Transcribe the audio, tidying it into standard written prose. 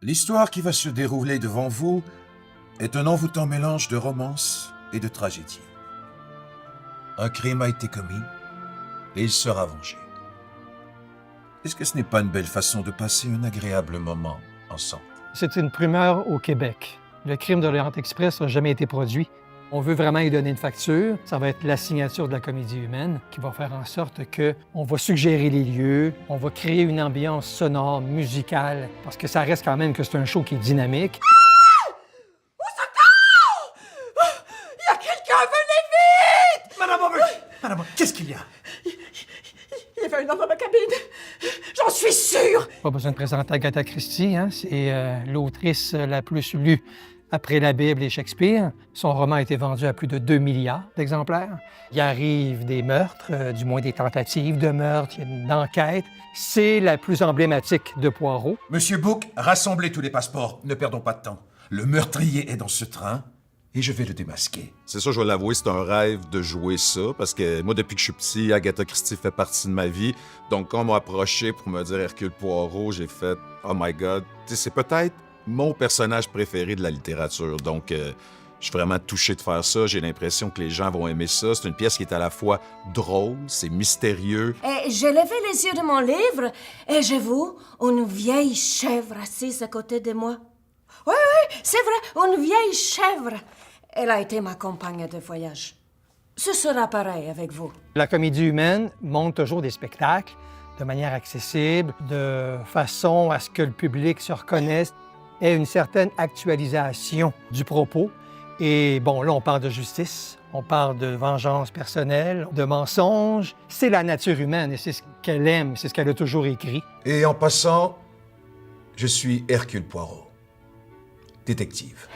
L'histoire qui va se dérouler devant vous est un envoûtant mélange de romance et de tragédie. Un crime a été commis et il sera vengé. Est-ce que ce n'est pas une belle façon de passer un agréable moment ensemble? C'est une primeur au Québec. Le crime de l'Orient Express n'a jamais été produit. On veut vraiment y donner une facture. Ça va être la signature de la Comédie humaine qui va faire en sorte qu'on va suggérer les lieux, on va créer une ambiance sonore, musicale, parce que ça reste quand même que c'est un show qui est dynamique. Au secours! Il y a quelqu'un, venez vite! Madame Aubrey! Madame, qu'est-ce qu'il y a? Il y avait un homme dans ma cabine. J'en suis sûre! Pas besoin de présenter Agatha Christie, hein? C'est l'autrice la plus lue après la Bible et Shakespeare. Son roman a été vendu à plus de 2 milliards d'exemplaires. Il arrive des meurtres, du moins des tentatives de meurtre, il y a une enquête. C'est la plus emblématique de Poirot. Monsieur Book, rassemblez tous les passeports. Ne perdons pas de temps. Le meurtrier est dans ce train et je vais le démasquer. C'est ça, je vais l'avouer, c'est un rêve de jouer ça, parce que moi, depuis que je suis petit, Agatha Christie fait partie de ma vie. Donc, quand on m'a approché pour me dire Hercule Poirot, j'ai fait « Oh my God ». Tu sais, c'est peut-être mon personnage préféré de la littérature. Donc, je suis vraiment touché de faire ça. J'ai l'impression que les gens vont aimer ça. C'est une pièce qui est à la fois drôle, c'est mystérieux. Et j'ai levé les yeux de mon livre et je vois une vieille chèvre assise à côté de moi. Oui, c'est vrai, une vieille chèvre. Elle a été ma compagne de voyage. Ce sera pareil avec vous. La Comédie humaine montre toujours des spectacles de manière accessible, de façon à ce que le public se reconnaisse, ait une certaine actualisation du propos. Et bon, là, on parle de justice, on parle de vengeance personnelle, de mensonge. C'est la nature humaine et c'est ce qu'elle aime, c'est ce qu'elle a toujours écrit. Et en passant, je suis Hercule Poirot, détective.